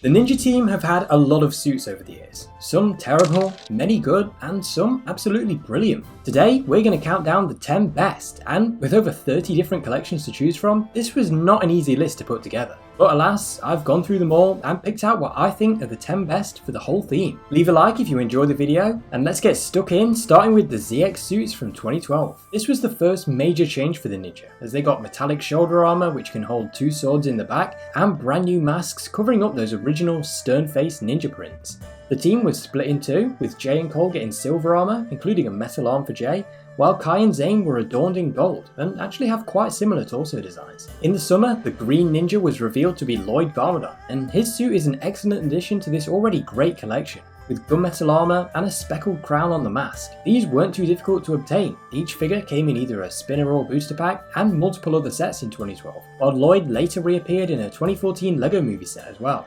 The Ninja team have had a lot of suits over the years, some terrible, many good, and some absolutely brilliant. Today, we're going to count down the 10 best, and with over 30 different collections to choose from, this was not an easy list to put together. But alas, I've gone through them all and picked out what I think are the 10 best for the whole theme. Leave a like if you enjoyed the video, and let's get stuck in, starting with the ZX suits from 2012. This was the first major change for the Ninja, as they got metallic shoulder armor which can hold 2 swords in the back, and brand new masks covering up those original stern-faced ninja prints. The team was split in two, with Jay and Cole getting silver armor, including a metal arm for Jay, while Kai and Zane were adorned in gold, and actually have quite similar torso designs. In the summer, the Green Ninja was revealed to be Lloyd Garmadon, and his suit is an excellent addition to this already great collection. With gunmetal armor and a speckled crown on the mask. These weren't too difficult to obtain. Each figure came in either a spinner or booster pack, and multiple other sets in 2012, while Lloyd later reappeared in a 2014 LEGO movie set as well.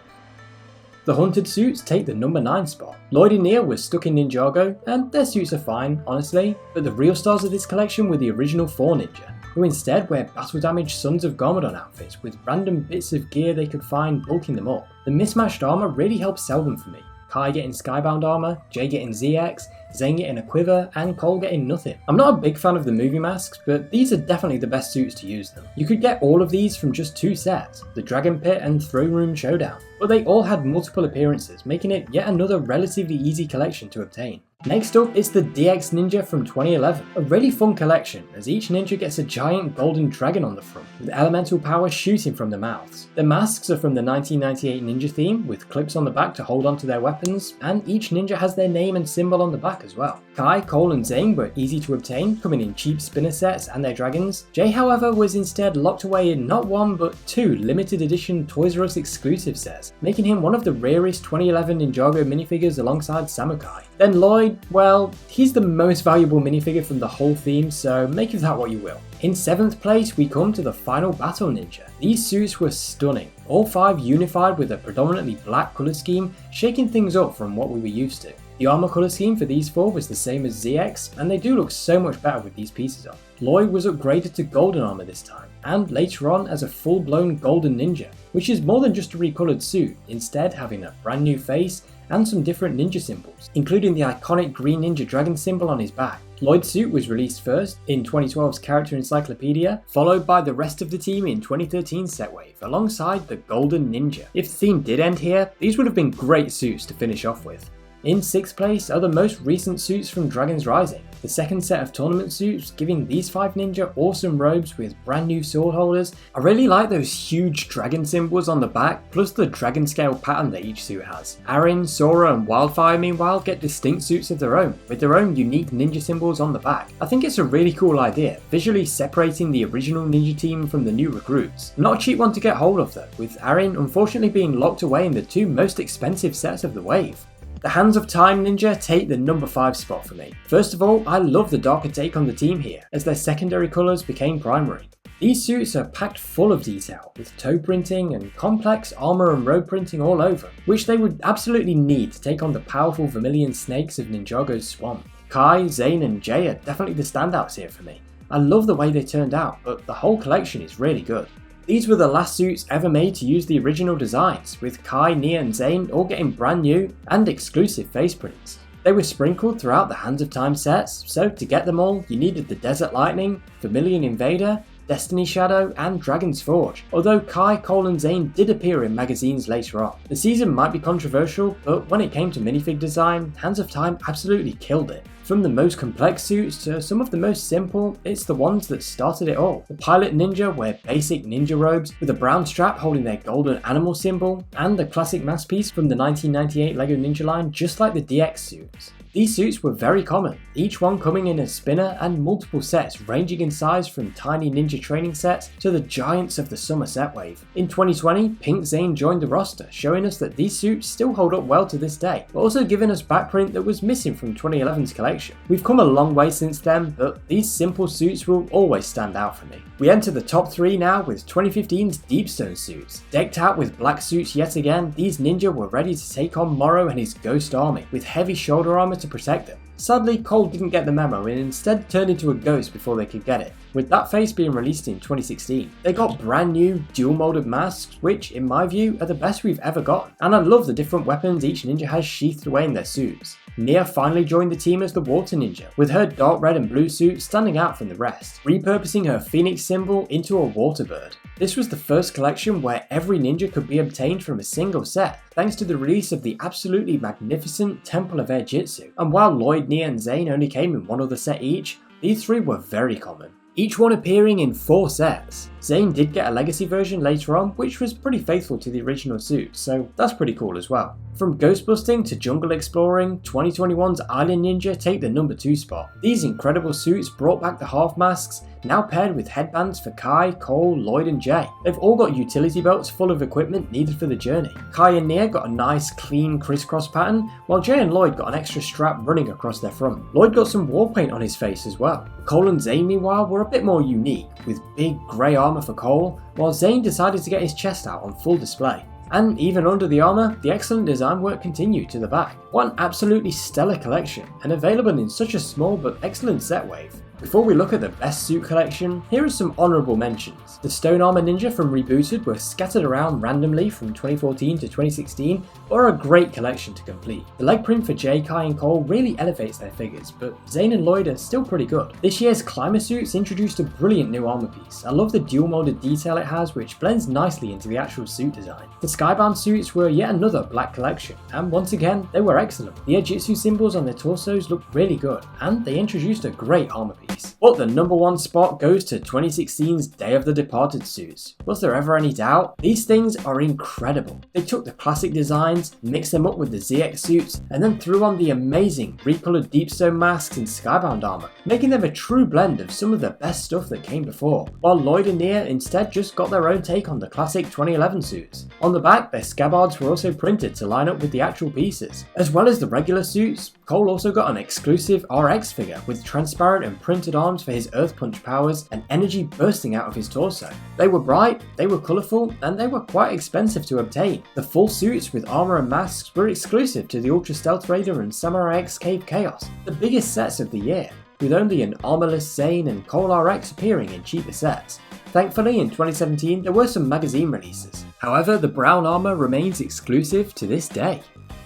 The Hunted suits take the number 9 spot. Lloyd and Nia were stuck in Ninjago, and their suits are fine, honestly, but the real stars of this collection were the original 4 Ninja, who instead wear battle-damaged Sons of Garmadon outfits with random bits of gear they could find bulking them up. The mismatched armor really helped sell them for me. Kai getting Skybound armor, Jay getting ZX, Zane getting a quiver, and Cole getting nothing. I'm not a big fan of the movie masks, but these are definitely the best suits to use them. You could get all of these from just 2 sets, the Dragon Pit and Throne Room Showdown, but they all had multiple appearances, making it yet another relatively easy collection to obtain. Next up is the DX Ninja from 2011, a really fun collection as each ninja gets a giant golden dragon on the front, with elemental power shooting from their mouths. The masks are from the 1998 ninja theme, with clips on the back to hold onto their weapons, and each ninja has their name and symbol on the back as well. Kai, Cole and Zane were easy to obtain, coming in cheap spinner sets and their dragons. Jay, however, was instead locked away in not 1 but 2 limited edition Toys R Us exclusive sets, making him one of the rarest 2011 Ninjago minifigures alongside Samukai. Then Lloyd, well, he's the most valuable minifigure from the whole theme, so make of that what you will. In 7th place, we come to the final Battle Ninja. These suits were stunning, all 5 unified with a predominantly black colour scheme, shaking things up from what we were used to. The armor colour scheme for these 4 was the same as ZX, and they do look so much better with these pieces on. Lloyd was upgraded to golden armor this time, and later on as a full-blown golden ninja, which is more than just a recoloured suit, instead having a brand new face and some different ninja symbols, including the iconic green ninja dragon symbol on his back. Lloyd's suit was released first in 2012's Character Encyclopedia, followed by the rest of the team in 2013's Set Wave, alongside the Golden Ninja. If the theme did end here, these would have been great suits to finish off with. In 6th place are the most recent suits from Dragon's Rising, the second set of tournament suits giving these 5 ninja awesome robes with brand new sword holders. I really like those huge dragon symbols on the back, plus the dragon scale pattern that each suit has. Arin, Sora and Wildfire meanwhile get distinct suits of their own, with their own unique ninja symbols on the back. I think it's a really cool idea, visually separating the original ninja team from the new recruits. Not a cheap one to get hold of though, with Arin unfortunately being locked away in the 2 most expensive sets of the wave. The Hands of Time Ninja take the number 5 spot for me. First of all, I love the darker take on the team here, as their secondary colours became primary. These suits are packed full of detail, with toe printing and complex armour and robe printing all over, which they would absolutely need to take on the powerful vermilion snakes of Ninjago's swamp. Kai, Zane and Jay are definitely the standouts here for me. I love the way they turned out, but the whole collection is really good. These were the last suits ever made to use the original designs, with Kai, Nia and Zane all getting brand new and exclusive face prints. They were sprinkled throughout the Hands of Time sets, so to get them all you needed the Desert Lightning, Vermilion Invader, Destiny Shadow and Dragon's Forge, although Kai, Cole and Zane did appear in magazines later on. The season might be controversial, but when it came to minifig design, Hands of Time absolutely killed it. From the most complex suits to some of the most simple, it's the ones that started it all. The Pilot Ninja wear basic ninja robes with a brown strap holding their golden animal symbol, and the classic masterpiece from the 1998 LEGO Ninja line just like the DX suits. These suits were very common, each one coming in a spinner and multiple sets ranging in size from tiny ninja training sets to the giants of the summer set wave. In 2020, Pink Zane joined the roster, showing us that these suits still hold up well to this day, but also giving us backprint that was missing from 2011's collection. We've come a long way since then, but these simple suits will always stand out for me. We enter the top 3 now with 2015's Deepstone suits. Decked out with black suits yet again, these ninja were ready to take on Morrow and his ghost army, with heavy shoulder armor to protect them. Sadly, Cole didn't get the memo and instead turned into a ghost before they could get it, with that face being released in 2016. They got brand new, dual molded masks, which, in my view, are the best we've ever gotten, and I love the different weapons each ninja has sheathed away in their suits. Nia finally joined the team as the Water Ninja, with her dark red and blue suit standing out from the rest, repurposing her phoenix symbol into a water bird. This was the first collection where every ninja could be obtained from a single set, thanks to the release of the absolutely magnificent Temple of Air Jitsu. And while Lloyd, Nia and Zane only came in one other set each, these three were very common, each one appearing in 4 sets. Zane did get a legacy version later on, which was pretty faithful to the original suit, so that's pretty cool as well. From ghost busting to jungle exploring, 2021's Island Ninja take the number 2 spot. These incredible suits brought back the half masks, now paired with headbands for Kai, Cole, Lloyd and Jay. They've all got utility belts full of equipment needed for the journey. Kai and Nia got a nice clean crisscross pattern, while Jay and Lloyd got an extra strap running across their front. Lloyd got some war paint on his face as well. Cole and Zane meanwhile were a bit more unique, with big grey armour for Cole, while Zane decided to get his chest out on full display. And even under the armour, the excellent design work continued to the back. What an absolutely stellar collection, and available in such a small but excellent set wave. Before we look at the best suit collection, here are some honourable mentions. The Stone Armour Ninja from Rebooted were scattered around randomly from 2014 to 2016, but are a great collection to complete. The leg print for Jay, Kai and Cole really elevates their figures, but Zane and Lloyd are still pretty good. This year's Climber suits introduced a brilliant new armour piece. I love the dual molded detail it has, which blends nicely into the actual suit design. The Skybound suits were yet another black collection, and once again, they were excellent. The Jitsu symbols on their torsos looked really good, and they introduced a great armour piece. But the number 1 spot goes to 2016's Day of the Departed suits. Was there ever any doubt? These things are incredible. They took the classic designs, mixed them up with the ZX suits, and then threw on the amazing recoloured Deepstone masks and Skybound armour, making them a true blend of some of the best stuff that came before, while Lloyd and Nia instead just got their own take on the classic 2011 suits. On the back, their scabbards were also printed to line up with the actual pieces. As well as the regular suits, Cole also got an exclusive RX figure with transparent and printed arms for his Earth Punch powers and energy bursting out of his torso. They were bright, they were colourful, and they were quite expensive to obtain. The full suits with armour and masks were exclusive to the Ultra Stealth Raider and Samurai X Cave Chaos, the biggest sets of the year, with only an armourless Zane and Cole RX appearing in cheaper sets. Thankfully, in 2017 there were some magazine releases. However, the brown armour remains exclusive to this day.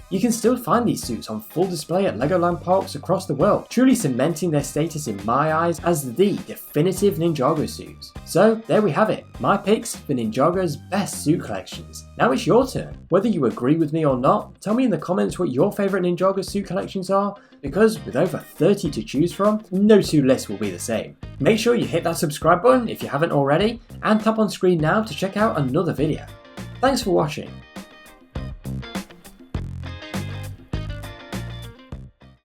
You can still find these suits on full display at Legoland parks across the world, truly cementing their status in my eyes as the definitive Ninjago suits. So there we have it, my picks for Ninjago's best suit collections. Now it's your turn. Whether you agree with me or not, tell me in the comments what your favourite Ninjago suit collections are, because with over 30 to choose from, no 2 lists will be the same. Make sure you hit that subscribe button if you haven't already, and tap on screen now to check out another video. Thanks for watching.